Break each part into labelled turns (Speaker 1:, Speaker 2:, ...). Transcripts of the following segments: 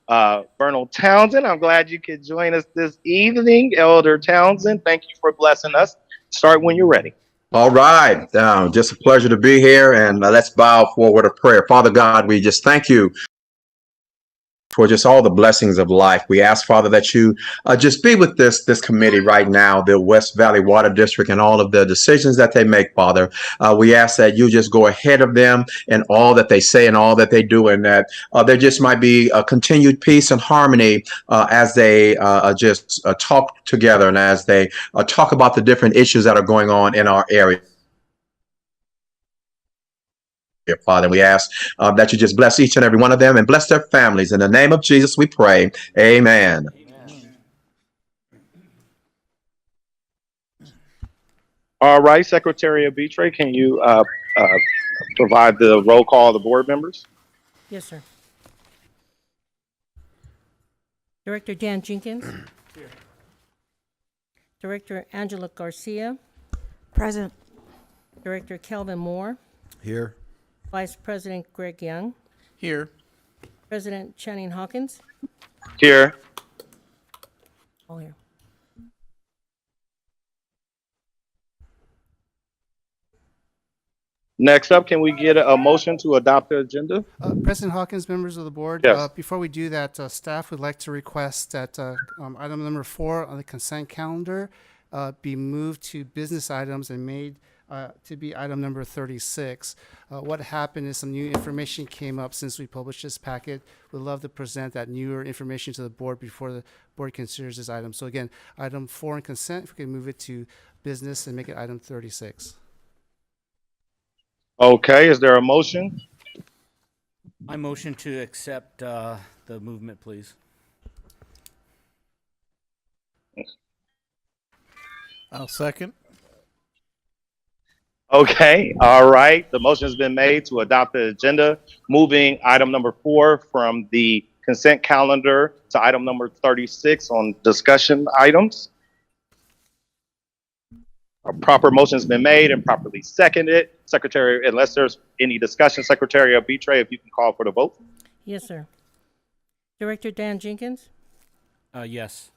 Speaker 1: Vernal Townsend. I'm glad you could join us this evening, Elder Townsend. Thank you for blessing us. Start when you're ready.
Speaker 2: All right. Just a pleasure to be here. And let's bow forward a prayer. Father God, we just thank you for just all the blessings of life. We ask, Father, that you just be with this committee right now, the West Valley Water District, and all of the decisions that they make, Father. We ask that you just go ahead of them in all that they say and all that they do, and that there just might be a continued peace and harmony as they just talk together and as they talk about the different issues that are going on in our area. Father, we ask that you just bless each and every one of them and bless their families. In the name of Jesus, we pray. Amen.
Speaker 1: All right, Secretary Abitre, can you provide the roll call of the board members?
Speaker 3: Yes, sir. Director Dan Jenkins. Here. Director Angela Garcia.
Speaker 4: Present.
Speaker 3: Director Kelvin Moore.
Speaker 5: Here.
Speaker 3: Vice President Greg Young.
Speaker 5: Here.
Speaker 3: President Channing Hawkins.
Speaker 1: Here.
Speaker 3: All here.
Speaker 1: Next up, can we get a motion to adopt the agenda?
Speaker 6: President Hawkins, members of the board,
Speaker 1: Yes.
Speaker 6: Before we do that, staff would like to request that item number 4 on the consent calendar be moved to business items and made to be item number 36. What happened is some new information came up since we published this packet. We'd love to present that newer information to the board before the board considers this item. So again, item 4 on consent, if we can move it to business and make it item 36.
Speaker 1: Okay, is there a motion?
Speaker 7: I motion to accept the movement, please.
Speaker 5: I'll second.
Speaker 1: Okay, all right. The motion has been made to adopt the agenda, moving item number 4 from the consent calendar to item number 36 on discussion items. A proper motion has been made and properly seconded. Secretary, unless there's any discussion, Secretary Abitre, if you can call for the vote.
Speaker 3: Yes, sir. Director Dan Jenkins.
Speaker 7: Yes.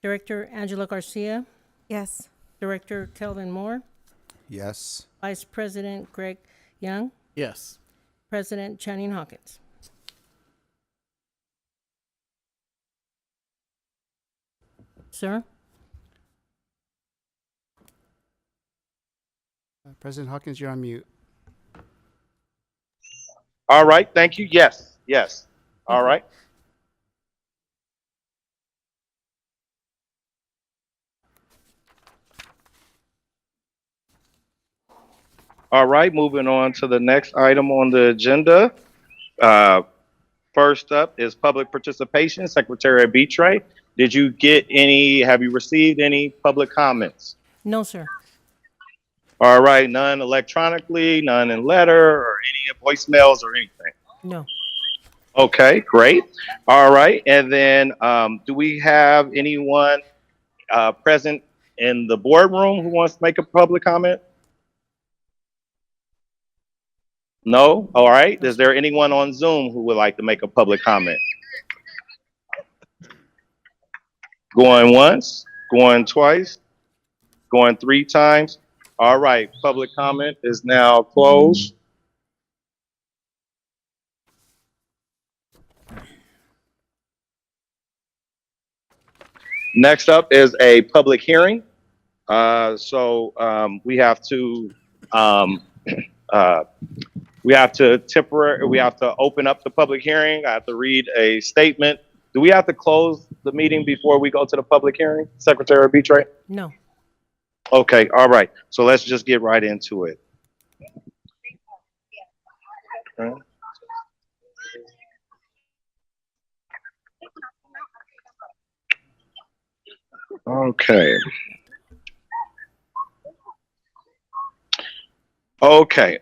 Speaker 3: Director Angela Garcia.
Speaker 4: Yes.
Speaker 3: Director Kelvin Moore.
Speaker 5: Yes.
Speaker 3: Vice President Greg Young.
Speaker 5: Yes.
Speaker 3: President Channing Hawkins. Sir?
Speaker 6: President Hawkins, you're on mute.
Speaker 1: All right, thank you. Yes, yes. All right. All right, moving on to the next item on the agenda. First up is public participation. Secretary Abitre, have you received any public comments?
Speaker 3: No, sir.
Speaker 1: All right, none electronically, none in letter, or any voicemails or anything?
Speaker 3: No.
Speaker 1: Okay, great. All right, and then do we have anyone present in the boardroom who wants to make a public comment? No? All right. Is there anyone on Zoom who would like to make a public comment? Going once, going twice, going 3 times. All right. Public comment is now closed. Next up is a public hearing. So we have to open up the public hearing. I have to read a statement. Do we have to close the meeting before we go to the public hearing, Secretary Abitre?
Speaker 3: No.
Speaker 1: Okay, all right. So let's just get right into it. Okay. Okay.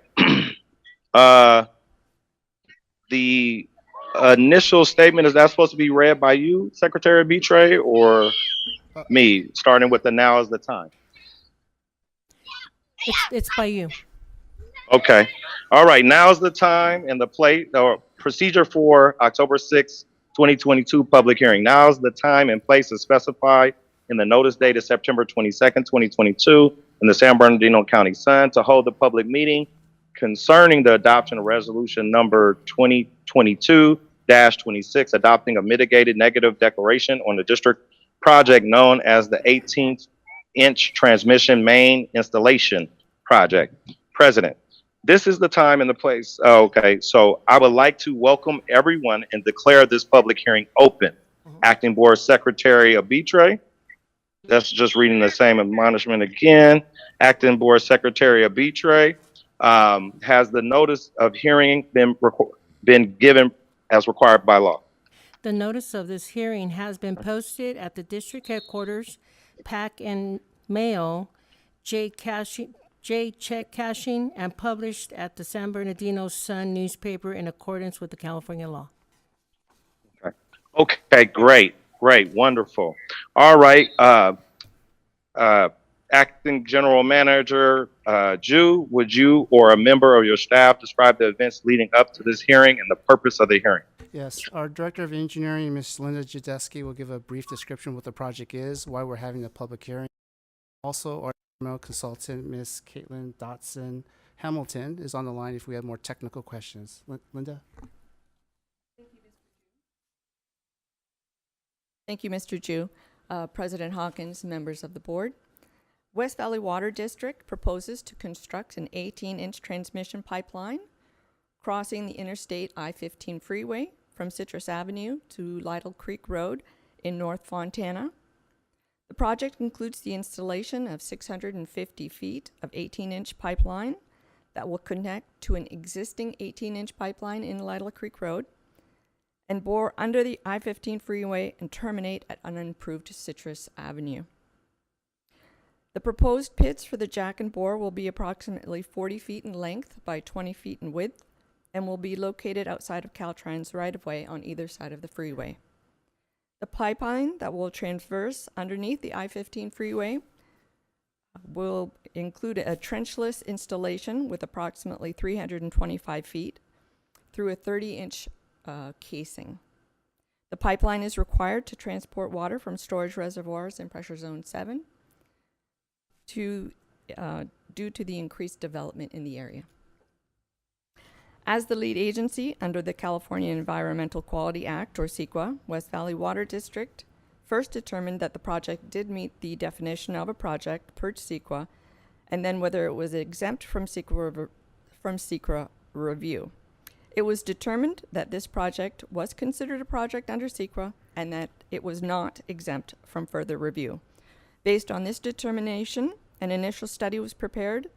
Speaker 1: The initial statement, is that supposed to be read by you, Secretary Abitre, or me, starting with the now is the time?
Speaker 3: It's by you.
Speaker 1: Okay. All right. Now is the time and the procedure for October 6, 2022 public hearing. Now is the time and place as specified in the notice dated September 22nd, 2022 in the San Bernardino County Sun to hold the public meeting concerning the adoption of resolution number 2022-26, adopting a mitigated negative declaration on the district project known as the 18-inch transmission main installation project. President, this is the time and the place. Okay, so I would like to welcome everyone and declare this public hearing open. Acting Board Secretary Abitre. That's just reading the same admonishment again. Acting Board Secretary Abitre. Has the notice of hearing been given as required by law?
Speaker 3: The notice of this hearing has been posted at the district headquarters, pack and mail, J check cashing, and published at the San Bernardino Sun newspaper in accordance with the California law.
Speaker 1: Okay, great, wonderful. All right, Acting General Manager Ju, would you or a member of your staff describe the events leading up to this hearing and the purpose of the hearing?
Speaker 6: Yes, our Director of Engineering, Ms. Linda Jadeski, will give a brief description of what the project is, why we're having the public hearing. Also, our environmental consultant, Ms. Caitlin Dotson Hamilton, is on the line if we have more technical questions. Linda?
Speaker 4: Thank you, Mr. Ju. President Hawkins, members of the board. West Valley Water District proposes to construct an 18-inch transmission pipeline crossing the Interstate I-15 freeway from Citrus Avenue to Lytle Creek Road in North Fontana. The project includes the installation of 650 feet of 18-inch pipeline that will connect to an existing 18-inch pipeline in Lytle Creek Road and bore under the I-15 freeway and terminate at unimproved Citrus Avenue. The proposed pits for the jack and bore will be approximately 40 feet in length by 20 feet in width and will be located outside of Caltrans right-of-way on either side of the freeway. The pipeline that will traverse underneath the I-15 freeway will include a trenchless installation with approximately 325 feet through a 30-inch casing. The pipeline is required to transport water from storage reservoirs in pressure zone 7 due to the increased development in the area. As the lead agency under the California Environmental Quality Act, or CEQA, West Valley Water District first determined that the project did meet the definition of a project per CEQA, and then whether it was exempt from CEQA review. It was determined that this project was considered a project under CEQA and that it was not exempt from further review. Based on this determination, an initial study was prepared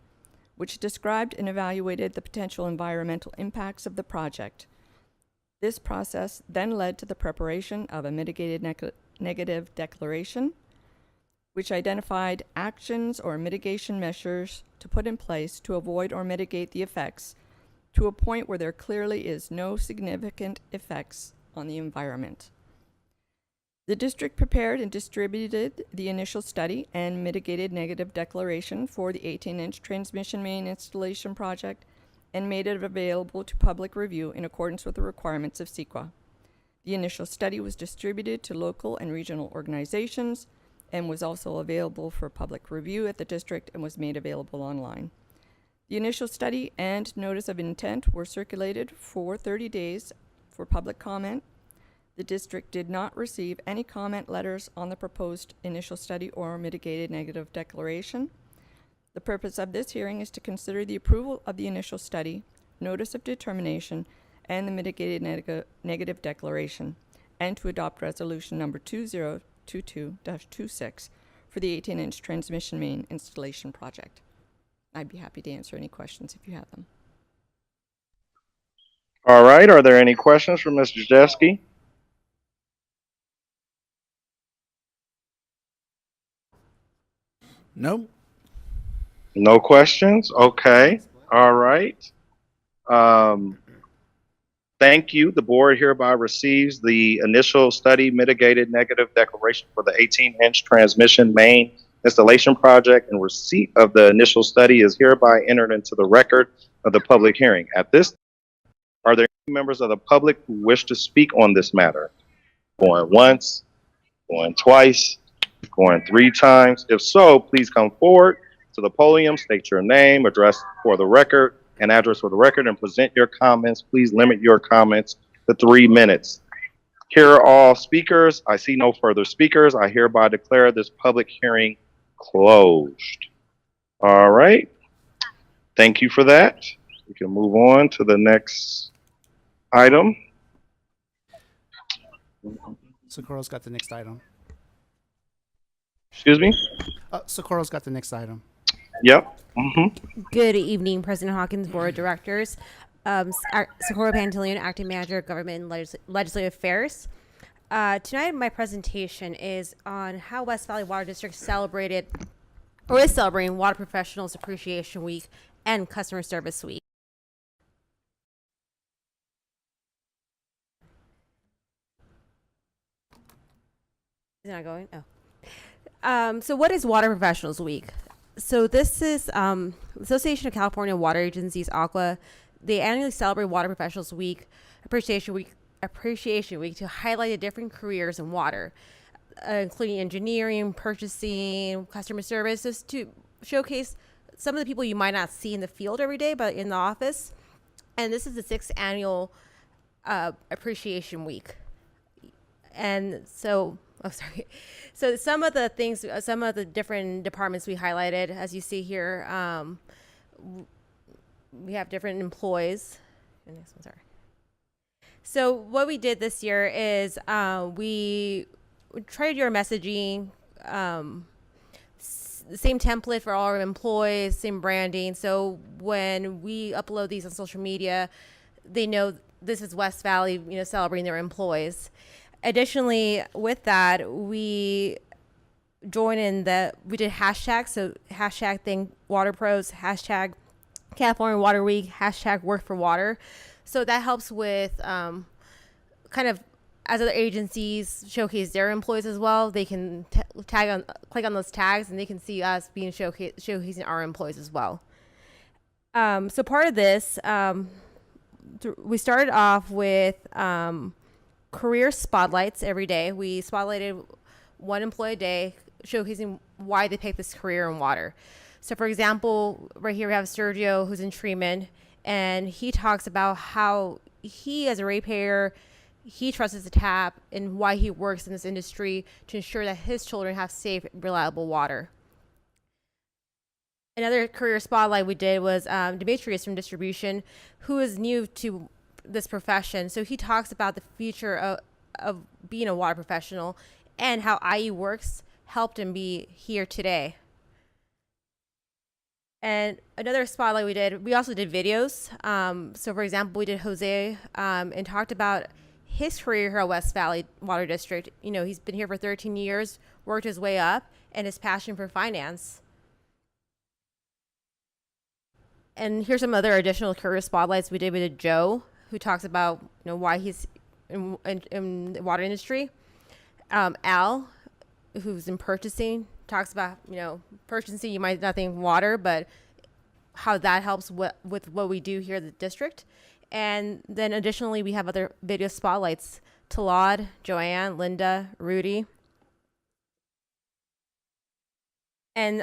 Speaker 4: which described and evaluated the potential environmental impacts of the project. This process then led to the preparation of a mitigated negative declaration, which identified actions or mitigation measures to put in place to avoid or mitigate the effects to a point where there clearly is no significant effects on the environment. The district prepared and distributed the initial study and mitigated negative declaration for the 18-inch transmission main installation project and made it available to public review in accordance with the requirements of CEQA. The initial study was distributed to local and regional organizations and was also available for public review at the district and was made available online. The initial study and notice of intent were circulated for 30 days for public comment. The district did not receive any comment letters on the proposed initial study or mitigated negative declaration. The purpose of this hearing is to consider the approval of the initial study, notice of determination, and the mitigated negative declaration, and to adopt resolution number 2022-26 for the 18-inch transmission main installation project. I'd be happy to answer any questions if you have them.
Speaker 1: All right, are there any questions for Mr. Jadeski?
Speaker 5: No.
Speaker 1: No questions? Okay. All right. Thank you. The board hereby receives the initial study mitigated negative declaration for the 18-inch transmission main installation project, and receipt of the initial study is hereby entered into the record of the public hearing. At this, are there any members of the public who wish to speak on this matter? Going once, going twice, going 3 times. If so, please come forward to the podium, state your name, address for the record, and address for the record, and present your comments. Please limit your comments to 3 minutes. Here are all speakers. I see no further speakers. I hereby declare this public hearing closed. All right. Thank you for that. We can move on to the next item.
Speaker 6: Socorro's got the next item.
Speaker 1: Excuse me?
Speaker 6: Socorro's got the next item.
Speaker 1: Yep.
Speaker 8: Good evening, President Hawkins, Board of Directors. Socorro Pantilian, Acting Manager of Government and Legislative Affairs. Tonight, my presentation is on how West Valley Water District celebrated or is celebrating Water Professionals Appreciation Week and Customer Service Week. Is it not going? Oh. So what is Water Professionals Week? So this is Association of California Water Agencies, ACWA. They annually celebrate Water Professionals Week, Appreciation Week to highlight the different careers in water, including engineering, purchasing, customer service, just to showcase some of the people you might not see in the field every day, but in the office. And this is the 6th annual Appreciation Week. And so, So some of the things, some of the different departments we highlighted, as you see here, we have different employees. And this one, sorry. So what we did this year is we tried to do our messaging, the same template for all our employees, same branding. So when we upload these on social media, they know this is West Valley, celebrating their employees. Additionally, with that, we joined in we did hashtags. So hashtag Thank Water Pros, hashtag California Water Week, hashtag Work for Water. So that helps with kind of, as other agencies showcase their employees as well, they can click on those tags and they can see us being showcasing our employees as well. So part of this, we started off with career spotlights every day. We spotlighted one employee a day, showcasing why they picked this career in water. So for example, right here we have Sergio, who's in treatment, and he talks about how he, as a ratepayer, he trusts the tap and why he works in this industry to ensure that his children have safe, reliable water. Another career spotlight we did was Demetrius from distribution, who is new to this profession. So he talks about the future of being a water professional and how IE Works helped him be here today. And another spotlight we also did videos. So for example, we did Jose and talked about his career here at West Valley Water District. He's been here for 13 years, worked his way up, and his passion for finance. And here's some other additional career spotlights we did. We did Joe, who talks about why he's in the water industry. Al, who's in purchasing, talks about purchasing. You might not think water, but how that helps with what we do here at the district. And then additionally, we have other video spotlights: Talad, Joanne, Linda, Rudy. And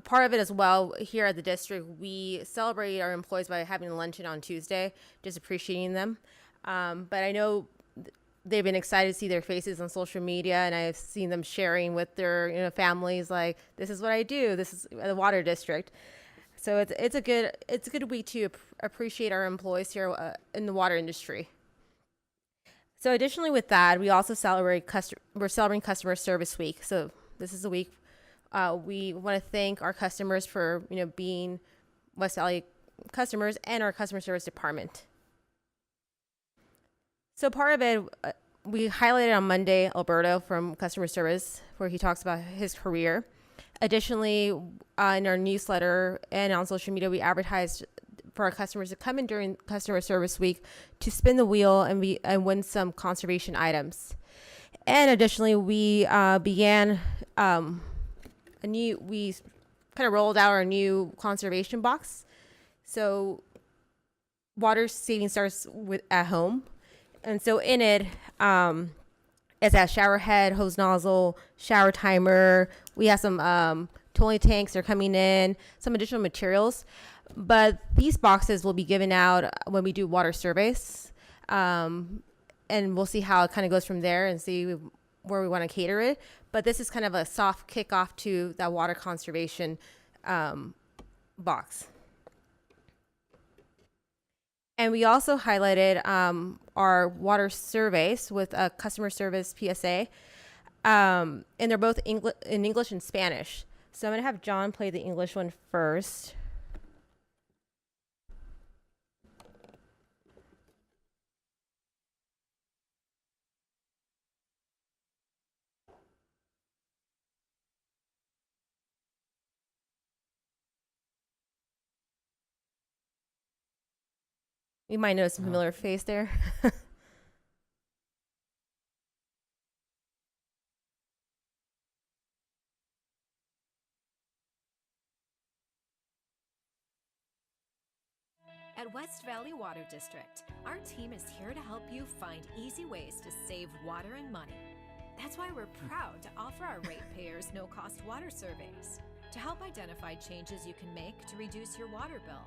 Speaker 8: part of it as well, here at the district, we celebrate our employees by having a luncheon on Tuesday, just appreciating them. But I know they've been excited to see their faces on social media, and I've seen them sharing with their families, like, this is what I do, this is the water district. So it's a good week to appreciate our employees here in the water industry. So additionally with that, we also we're celebrating Customer Service Week. So this is a week we want to thank our customers for being West Valley customers and our customer service department. So part of it, we highlighted on Monday Alberto from customer service, where he talks about his career. Additionally, in our newsletter and on social media, we advertised for our customers to come in during Customer Service Week to spin the wheel and win some conservation items. And additionally, we began we kind of rolled out our new conservation box. So water saving starts at home. And so in it, It's a shower head, hose nozzle, shower timer. We have some totally tanks are coming in, some additional materials. But these boxes will be given out when we do water surveys. And we'll see how it kind of goes from there and see where we want to cater it. But this is kind of a soft kickoff to that water conservation box. And we also highlighted our water surveys with a customer service PSA. And they're both in English and Spanish. So I'm going to have John play the English one first. You might notice a familiar face there.
Speaker 9: At West Valley Water District, our team is here to help you find easy ways to save water and money. That's why we're proud to offer our ratepayers no-cost water surveys to help identify changes you can make to reduce your water bill.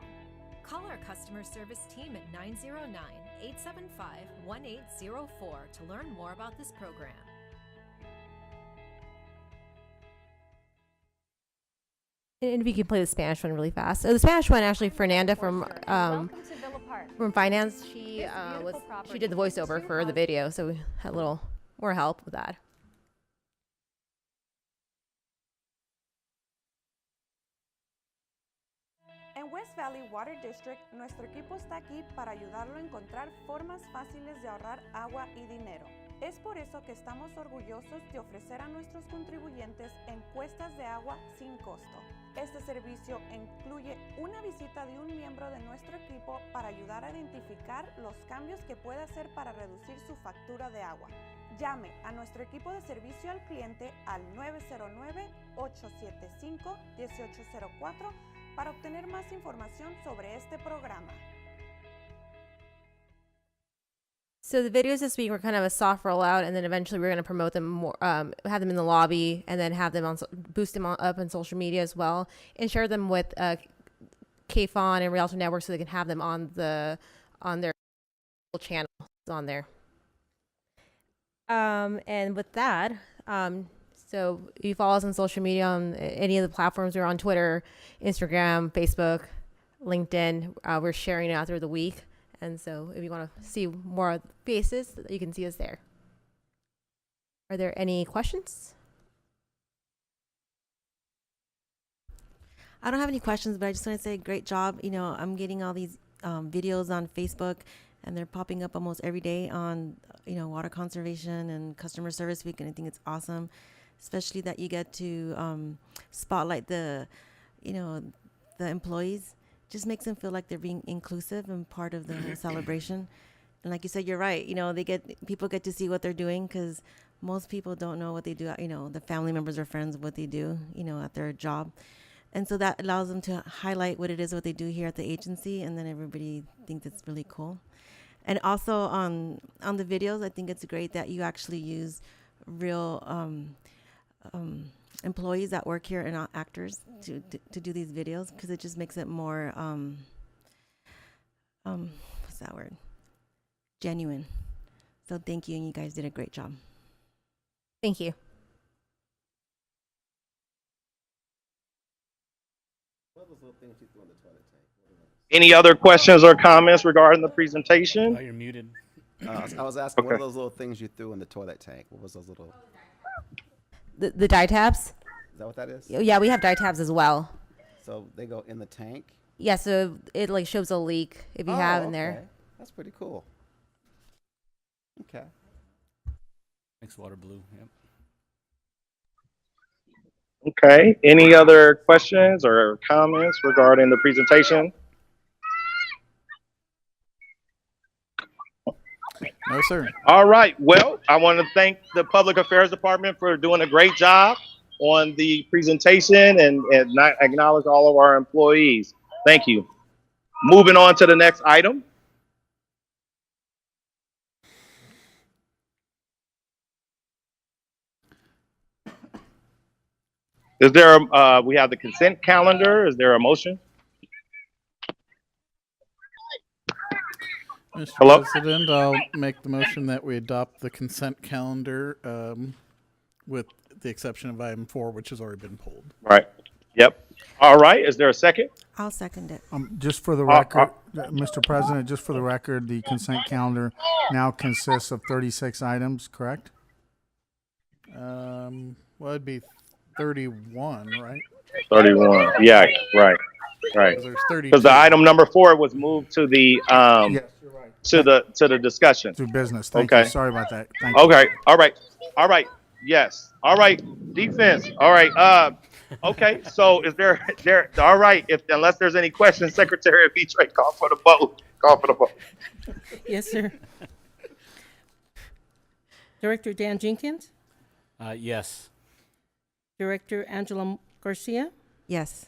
Speaker 9: Call our customer service team at 909-875-1804 to learn more about this program.
Speaker 8: And if you can play the Spanish one really fast. So the Spanish one, actually, Fernanda from finance, she did the voiceover for the video, so we had a little more help with that.
Speaker 10: En West Valley Water District, nuestro equipo está aquí para ayudarlo a encontrar formas fáciles de ahorrar agua y dinero. Es por eso que estamos orgullosos de ofrecer a nuestros contribuyentes encuestas de agua sin costo. Este servicio incluye una visita de un miembro de nuestro equipo para ayudar a identificar los cambios que puede hacer para reducir su factura de agua. Llame a nuestro equipo de servicio al cliente al 909-875-1804 para obtener más información sobre este programa.
Speaker 8: So the videos this week were kind of a soft rollout, and then eventually we're going to promote them more, have them in the lobby, and then have them boost them up on social media as well, and share them with KFON and Rialto Network so they can have them on their channels on there. And with that, so you follow us on social media on any of the platforms. We're on Twitter, Instagram, Facebook, LinkedIn. We're sharing it out through the week. And so if you want to see more faces, you can see us there. Are there any questions?
Speaker 11: I don't have any questions, but I just want to say great job. You know, I'm getting all these videos on Facebook, and they're popping up almost every day on, you know, water conservation and customer service week, and I think it's awesome, especially that you get to spotlight the employees. Just makes them feel like they're being inclusive and part of the whole celebration. And like you said, you're right. You know, people get to see what they're doing, because most people don't know what they do. You know, the family members or friends, what they do, you know, at their job. And so that allows them to highlight what it is, what they do here at the agency. And then everybody thinks it's really cool. And also on the videos, I think it's great that you actually use real employees that work here and not actors to do these videos, because it just makes it more what's that word, genuine. So thank you, and you guys did a great job.
Speaker 8: Thank you.
Speaker 1: Any other questions or comments regarding the presentation?
Speaker 7: Oh, you're muted.
Speaker 5: I was asking, what
Speaker 1: Okay.
Speaker 5: are those little things you threw in the toilet tank? What was those little?
Speaker 8: The dye tabs?
Speaker 5: Is that what that is?
Speaker 8: Yeah, we have dye tabs as well.
Speaker 5: So they go in the tank?
Speaker 8: Yeah, so it like shows a leak if you have in there.
Speaker 5: Okay. That's pretty cool. Okay.
Speaker 7: Makes water blue. Yep.
Speaker 1: Okay. Any other questions or comments regarding the presentation?
Speaker 5: No, sir.
Speaker 1: All right. Well, I want to thank the Public Affairs Department for doing a great job on the presentation and not acknowledge all of our employees. Thank you. Moving on to the next item. Is there, we have the consent calendar. Is there a motion?
Speaker 12: Mr.
Speaker 1: Hello?
Speaker 12: President, I'll make the motion that we adopt the consent calendar with the exception of item 4, which has already been pulled.
Speaker 1: Right. Yep. All right. Is there a second?
Speaker 11: I'll second it.
Speaker 13: Just for the record, Mr. President, just for the record, the consent calendar now consists of 36 items, correct?
Speaker 12: Well, it'd be 31, right?
Speaker 1: 31. Yeah. Right. Right.
Speaker 12: 'Cause there's 32.
Speaker 1: Because the item number 4 was moved to the
Speaker 13: Yes, you're right.
Speaker 1: to the discussion.
Speaker 13: To business. Thank
Speaker 1: Okay.
Speaker 13: you. Sorry about that. Thank you.
Speaker 1: Okay. All right. All right. Yes. All right. Defense. All right. Okay. So is there? All right. Unless there's any questions, Secretary of E-Trade, call for the vote. Call for the vote.
Speaker 3: Yes, sir. Director Dan Jenkins,
Speaker 7: Yes.
Speaker 3: Director Angela Garcia,
Speaker 11: Yes.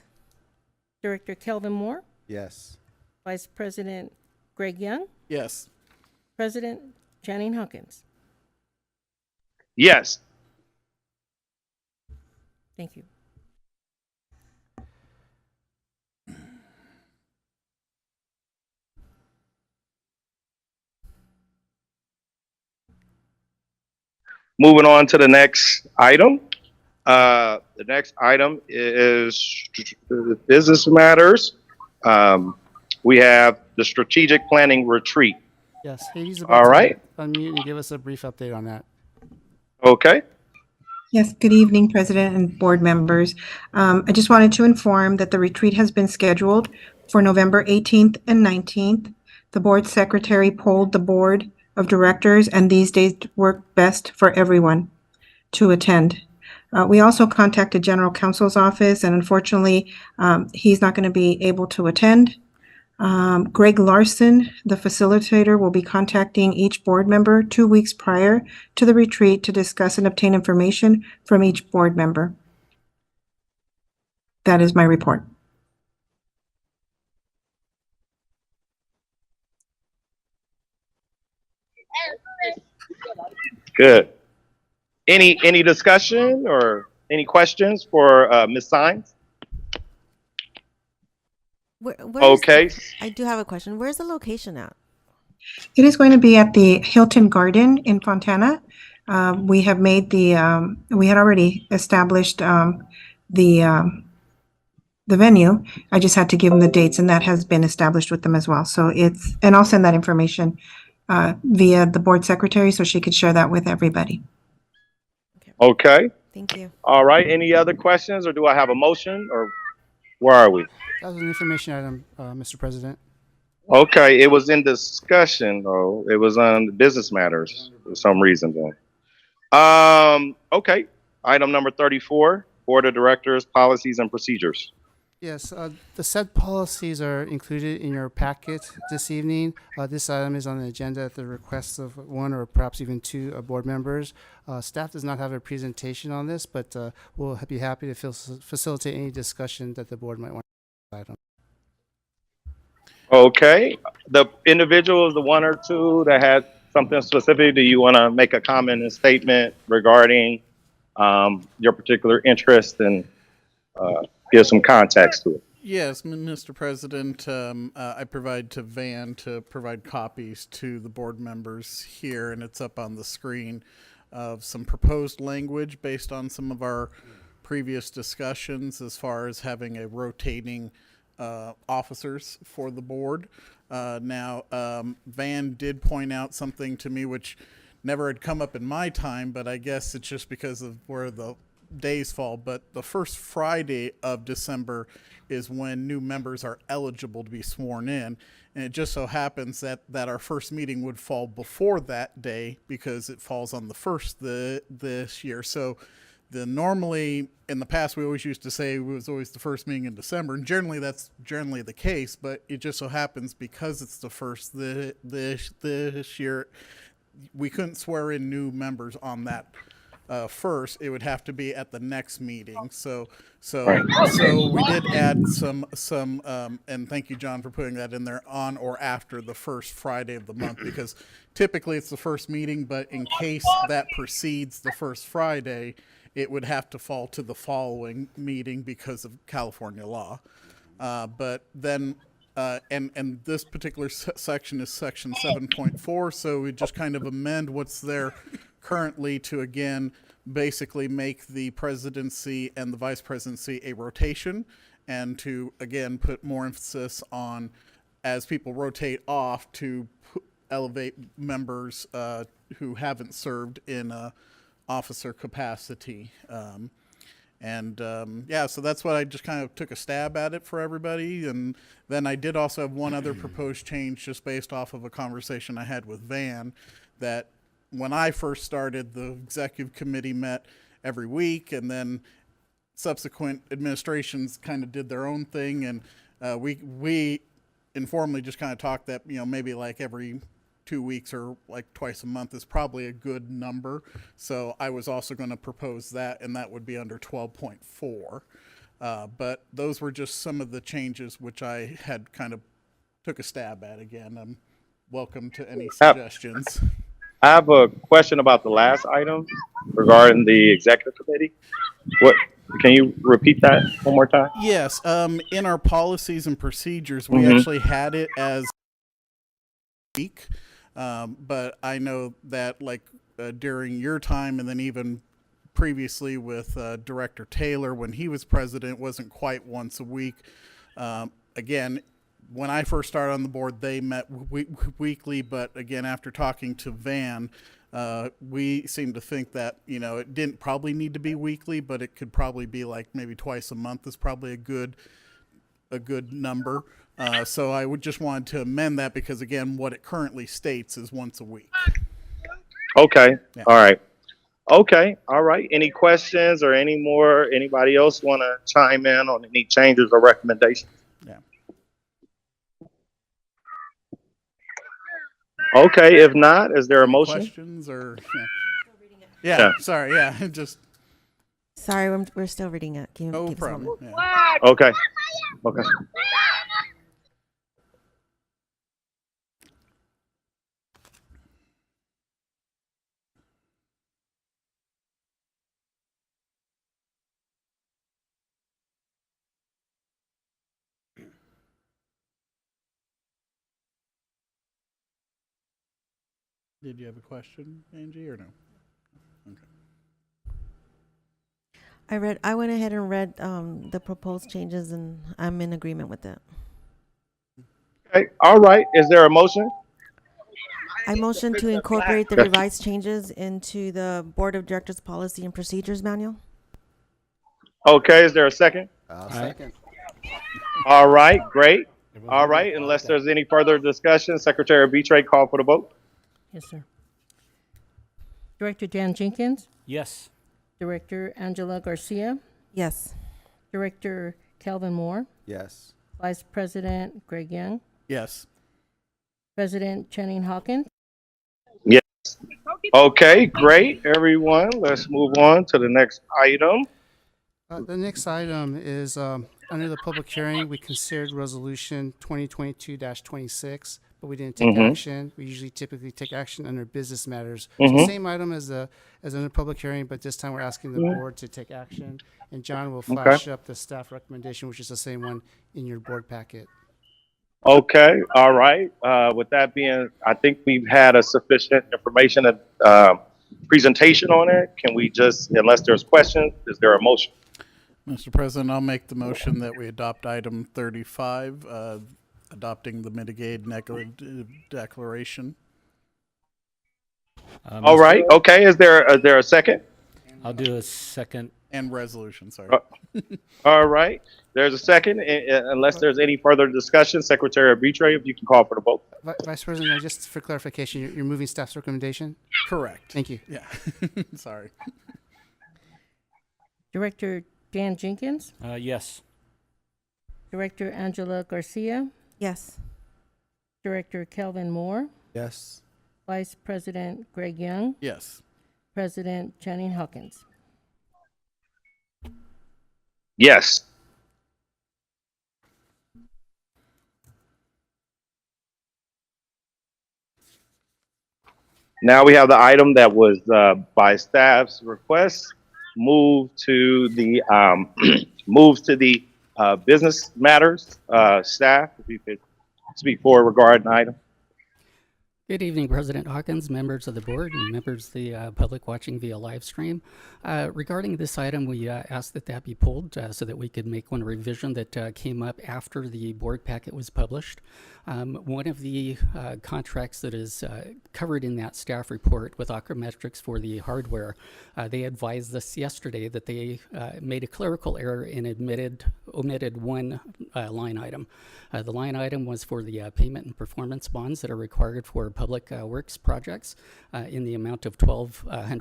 Speaker 3: Director Kelvin Moore,
Speaker 5: Yes.
Speaker 3: Vice President Greg Young,
Speaker 12: Yes.
Speaker 3: President Janine Hawkins.
Speaker 1: Yes.
Speaker 3: Thank you.
Speaker 1: Moving on to the next item. The next item is business matters. We have the strategic planning retreat.
Speaker 13: Yes, Hades.
Speaker 1: All right.
Speaker 13: Unmute and give us a brief update on that.
Speaker 1: Okay.
Speaker 14: Yes, good evening, President and board members. I just wanted to inform that the retreat has been scheduled for November 18th and 19th. The board secretary polled the board of directors, and these days work best for everyone to attend. We also contacted General Counsel's office, and unfortunately, he's not going to be able to attend. Greg Larson, the facilitator, will be contacting each board member 2 weeks prior to the retreat to discuss and obtain information from each board member. That is my report.
Speaker 1: Good. Any discussion or any questions for Ms. Sines? Okay.
Speaker 11: I do have a question. Where's the location at?
Speaker 14: It is going to be at the Hilton Garden in Fontana. We have made the, we had already established the venue. I just had to give them the dates, and that has been established with them as well. So it's, and I'll send that information via the board secretary so she could share that with everybody.
Speaker 1: Okay.
Speaker 11: Thank you.
Speaker 1: All right. Any other questions, or do I have a motion, or where are we?
Speaker 13: That was an information item, Mr. President.
Speaker 1: Okay. It was in discussion, though. It was on business matters for some reason, then. Okay. Item number 34, Board of Directors, Policies and Procedures.
Speaker 13: Yes, the said policies are included in your packet this evening. This item is on the agenda at the request of one or perhaps even two board members. Staff does not have a presentation on this, but we'll be happy to facilitate any discussion that the board might want to item.
Speaker 1: Okay. The individuals, the one or two that had something specific, do you want to make a comment and statement regarding your particular interest and give some context to it?
Speaker 12: Yes, Mr. President, I provide to Van to provide copies to the board members here, and it's up on the screen of some proposed language based on some of our previous discussions as far as having a rotating officers for the board. Now, Van did point out something to me which never had come up in my time, but I guess it's just because of where the days fall. But the first Friday of December is when new members are eligible to be sworn in. And it just so happens that our first meeting would fall before that day because it falls on the first this year. So normally in the past, we always used to say it was always the first meeting in December, and generally that's generally the case, but it just so happens because it's the first this year, we couldn't swear in new members on that first, it would have to be at the next meeting. So
Speaker 1: Right.
Speaker 12: we did add some, and thank you, John, for putting that in there, on or after the first Friday of the month, because typically it's the first meeting, but in case that precedes the first Friday, it would have to fall to the following meeting because of California law. But then, and this particular section is section 7.4, so we just kind of amend what's there currently to, again, basically make the presidency and the vice presidency a rotation, and to, again, put more emphasis on, as people rotate off, to elevate members who haven't served in a officer capacity. Yeah, so that's what I just kind of took a stab at it for everybody. And then I did also have one other proposed change just based off of a conversation I had with Van, that when I first started, the executive committee met every week, and then subsequent administrations kind of did their own thing. And we informally just kind of talked that, maybe like every 2 weeks or like twice a month is probably a good number. So I was also going to propose that, and that would be under 12.4. But those were just some of the changes which I had kind of took a stab at. Again, I'm welcome to any suggestions.
Speaker 1: I have a question about the last item regarding the executive committee. Can you repeat that one more time?
Speaker 12: Yes. In our policies and procedures, we actually had it as week. But I know that during your time, and then even previously with Director Taylor, when he was president, it wasn't quite once a week. Again, when I first started on the board, they met weekly, but again, after talking to Van, we seem to think that, it didn't probably need to be weekly, but it could probably be like maybe twice a month is probably a good number. So I would just want to amend that, because again, what it currently states is once a week.
Speaker 1: Okay.
Speaker 12: Yeah.
Speaker 1: All right. Okay. All right. Any questions or anybody else want to chime in on any changes or recommendations?
Speaker 12: Yeah.
Speaker 1: Okay. If not, is there a motion?
Speaker 12: Questions or? Yeah. Sorry. Yeah. Just.
Speaker 11: Sorry, we're still reading it. Can you
Speaker 12: No
Speaker 11: give us a
Speaker 12: problem.
Speaker 11: moment?
Speaker 12: Yeah.
Speaker 1: Okay. Okay.
Speaker 12: Did you have a question, Angie, or no? Okay.
Speaker 11: I went ahead and read the proposed changes, and I'm in agreement with that.
Speaker 1: Okay. All right. Is there a motion?
Speaker 11: I motion to incorporate the revised changes into the Board of Directors Policy and Procedures Manual.
Speaker 1: Okay. Is there a second?
Speaker 5: I'll second.
Speaker 1: All right. Great. All right. Unless there's any further discussion, Secretary Betray, call for the vote.
Speaker 3: Yes, sir. Director Dan Jenkins,
Speaker 7: Yes.
Speaker 3: Director Angela Garcia,
Speaker 11: Yes.
Speaker 3: Director Calvin Moore,
Speaker 5: Yes.
Speaker 3: Vice President Greg Young,
Speaker 12: Yes.
Speaker 3: President Channing Hawkins.
Speaker 1: Yes. Okay. Great, everyone. Let's move on to the next item.
Speaker 13: The next item is under the public hearing, we considered resolution 2022-26, but we didn't take action. We usually typically take action under business matters. So same item as under public hearing, but this time we're asking the board to take action. And John will flash up the staff recommendation, which is the same one in your board packet.
Speaker 1: Okay. All right. With that being, I think we've had a sufficient information and presentation on it. Can we just, unless there's questions, is there a motion?
Speaker 12: Mr. President, I'll make the motion that we adopt item 35, adopting the mitigated negative declaration.
Speaker 1: All right. Okay. Is there a second?
Speaker 7: I'll do a second.
Speaker 12: And resolution, sorry.
Speaker 1: All right. There's a second. Unless there's any further discussion, Secretary Betray, if you can call for the vote.
Speaker 13: Vice President, just for clarification, you're moving staff's recommendation?
Speaker 12: Correct.
Speaker 13: Thank you.
Speaker 12: Yeah. Sorry.
Speaker 3: Director Dan Jenkins,
Speaker 7: Yes.
Speaker 3: Director Angela Garcia,
Speaker 11: Yes.
Speaker 3: Director Calvin Moore,
Speaker 5: Yes.
Speaker 3: Vice President Greg Young,
Speaker 12: Yes.
Speaker 3: President Channing Hawkins.
Speaker 1: Yes. Now we have the item that was by staff's request moved to the business matters. Staff, if you could speak forward regarding the item.
Speaker 15: Good evening, President Hawkins, members of the board, and members of the public watching via live stream. Regarding this item, we asked that that be pulled so that we could make one revision that came up after the board packet was published. One of the contracts that is covered in that staff report with Aquametrics for the hardware, they advised us yesterday that they made a clerical error and omitted one line item. The line item was for the payment and performance bonds that are required for public works projects in the amount of $1,200.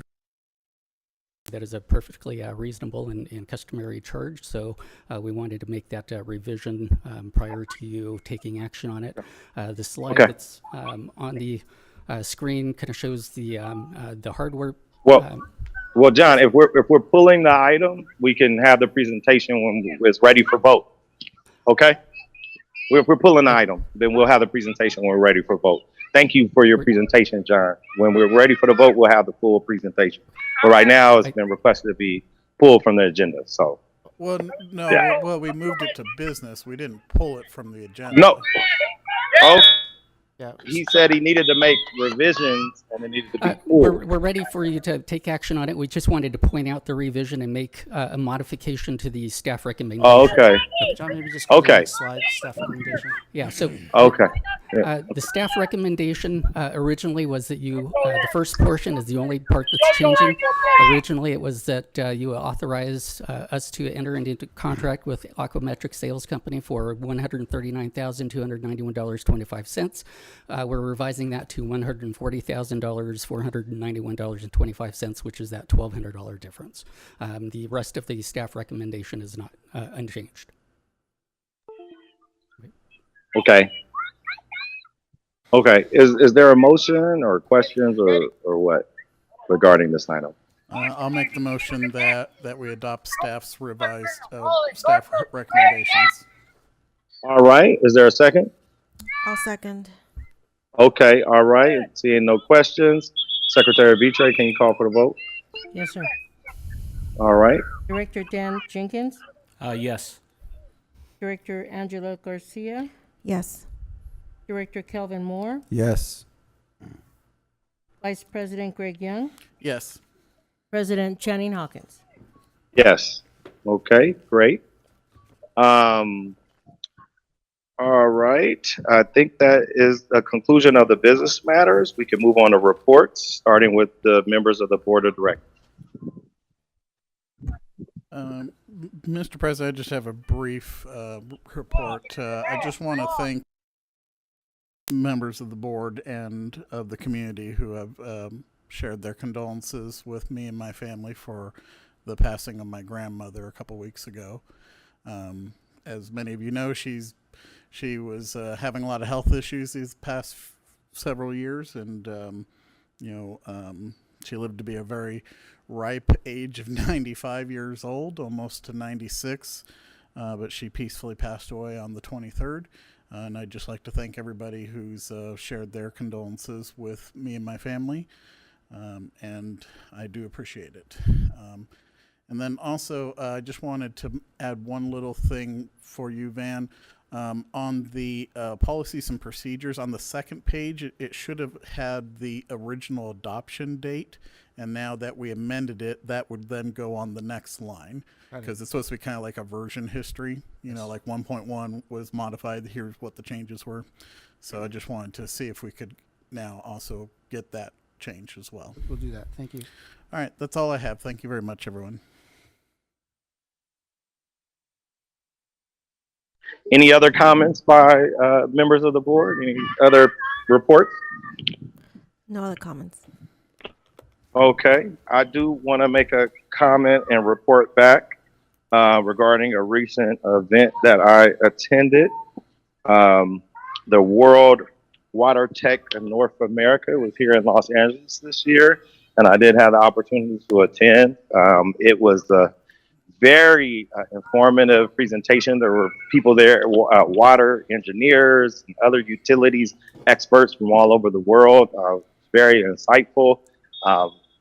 Speaker 15: That is a perfectly reasonable and customary charge, so we wanted to make that revision prior to you taking action on it. The slide that's on the screen kind of shows the hardware.
Speaker 1: Well, John, if we're pulling the item, we can have the presentation when it's ready for vote. Okay? If we're pulling the item, then we'll have the presentation when we're ready for vote. Thank you for your presentation, John. When we're ready for the vote, we'll have the full presentation. But right now, it's been requested to be pulled from the agenda. So.
Speaker 12: Well, no. Yeah. Well, we moved it to business. We didn't pull it from the agenda.
Speaker 1: No. Oh.
Speaker 13: Yeah.
Speaker 1: He said he needed to make revisions and it needed to be pulled.
Speaker 15: We're ready for you to take action on it. We just wanted to point out the revision and make a modification to the staff recommendation.
Speaker 1: Oh, okay.
Speaker 13: John, maybe just go to the next slide, staff recommendation.
Speaker 15: Yeah, so
Speaker 1: okay.
Speaker 15: The staff recommendation originally was that you, the first portion is the only part that's changing. Originally, it was that you authorize us to enter into contract with Aquametrics Sales Company for $139,291.25. We're revising that to $140,491.25, which is that $1,200 difference. The rest of the staff recommendation is not unchanged.
Speaker 1: Okay. Okay. Is there a motion or questions or what regarding this item?
Speaker 12: I'll make the motion that we adopt staff's revised staff recommendations.
Speaker 1: All right. Is there a second?
Speaker 11: I'll second.
Speaker 1: Okay. All right. Seeing no questions, Secretary Vitre, can you call for the vote?
Speaker 3: Yes, sir.
Speaker 1: All right.
Speaker 3: Director Dan Jenkins,
Speaker 7: Yes.
Speaker 3: Director Angela Garcia,
Speaker 11: Yes.
Speaker 3: Director Kelvin Moore,
Speaker 5: Yes.
Speaker 3: Vice President Greg Young,
Speaker 12: Yes.
Speaker 3: President Channing Hawkins.
Speaker 1: Yes. Okay, great. All right. I think that is the conclusion of the business matters. We can move on to reports, starting with the members of the Board of Directors.
Speaker 12: Mr. President, I just have a brief report. I just want to thank members of the board and of the community who have shared their condolences with me and my family for the passing of my grandmother a couple weeks ago. As many of you know, she was having a lot of health issues these past several years, and she lived to be a very ripe age of 95 years old, almost to 96, but she peacefully passed away on the 23rd. And I'd just like to thank everybody who's shared their condolences with me and my family, and I do appreciate it. And then also, I just wanted to add one little thing for you, Van. On the policies and procedures, on the second page, it should have had the original adoption date, and now that we amended it, that would then go on the next line, because it's supposed to be kind of like a version history, like 1.1 was modified, here's what the changes were. So I just wanted to see if we could now also get that change as well.
Speaker 13: We'll do that. Thank you.
Speaker 12: All right, that's all I have. Thank you very much, everyone.
Speaker 1: Any other comments by members of the board? Any other reports?
Speaker 11: No other comments.
Speaker 1: Okay, I do want to make a comment and report back regarding a recent event that I attended. The World Water Tech in North America was here in Los Angeles this year. and I did have the opportunity to attend. It was a very informative presentation. There were people there, water engineers and other utilities experts from all over the world. Very insightful,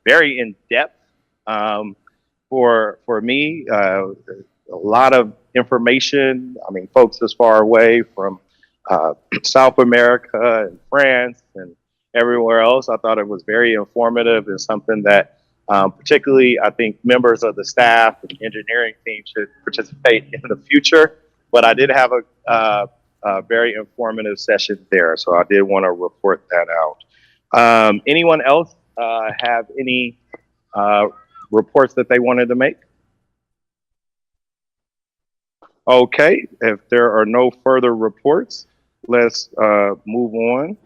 Speaker 1: very in depth. For me, a lot of information. I mean, folks this far away from South America and France and everywhere else. I thought it was very informative and something that particularly I think members of the staff and engineering team should participate in the future. But I did have a very informative session there, so I did want to report that out. Anyone else have any reports that they wanted to make? Okay, if there are no further reports, let's move on.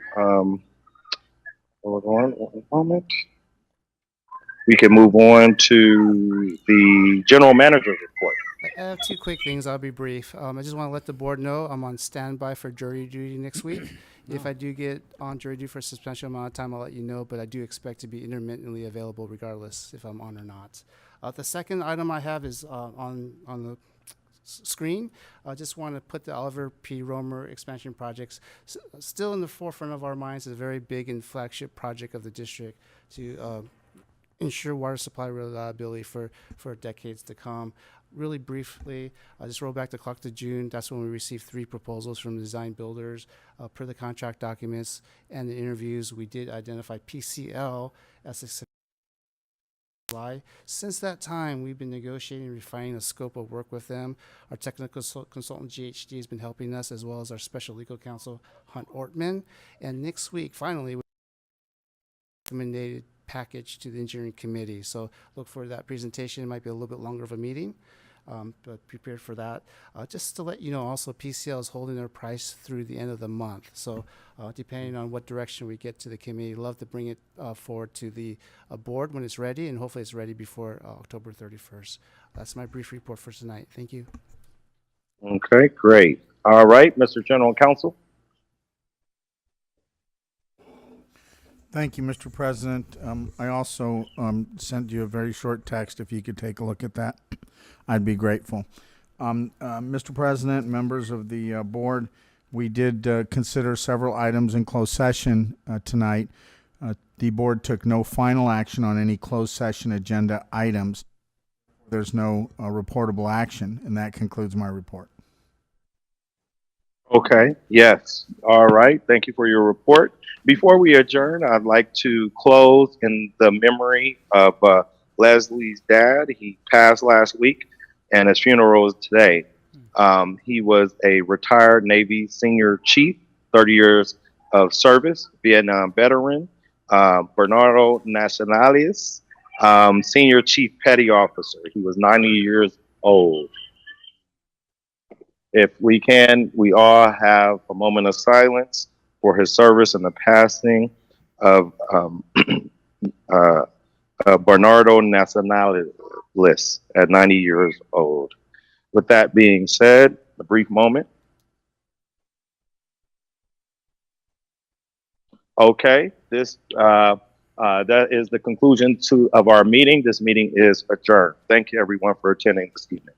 Speaker 1: Hold on one moment. We can move on to the general manager's report.
Speaker 13: I have two quick things. I'll be brief. I just want to let the board know I'm on standby for jury duty next week. If I do get on jury duty for a substantial amount of time, I'll let you know, but I do expect to be intermittently available regardless if I'm on or not. The second item I have is on the screen. I just want to put the Oliver P. Romer expansion projects still in the forefront of our minds as a very big and flagship project of the district to ensure water supply reliability for decades to come. Really briefly, I'll just roll back the clock to June. That's when we received 3 proposals from design builders. Per the contract documents and the interviews, we did identify PCL as a supply. Since that time, we've been negotiating and refining the scope of work with them. Our technical consultant, GHD, has been helping us, as well as our special legal counsel, Hunt Ortman. And next week, finally, we recommended package to the engineering committee. So look for that presentation. It might be a little bit longer of a meeting, but prepared for that. Just to let you know, also PCL is holding their price through the end of the month. So depending on what direction we get to the committee, love to bring it forward to the board when it's ready, and hopefully it's ready before October 31st. That's my brief report for tonight. Thank you.
Speaker 1: Okay, great. All right, Mr. General Counsel.
Speaker 16: Thank you, Mr. President. I also sent you a very short text. If you could take a look at that, I'd be grateful. Mr. President, members of the board, we did consider several items in closed session tonight. The board took no final action on any closed session agenda items. There's no reportable action, and that concludes my report.
Speaker 1: Okay, yes. All right, thank you for your report. Before we adjourn, I'd like to close in the memory of Leslie's dad. He passed last week, and his funeral is today. He was a retired Navy senior chief, 30 years of service, Vietnam veteran, Bernardo Nacionales, senior chief petty officer. He was 90 years old. If we can, we all have a moment of silence for his service and the passing of Bernardo Nacionales at 90 years old. With that being said, a brief moment. Okay, that is the conclusion of our meeting. This meeting is adjourned. Thank you, everyone, for attending this evening.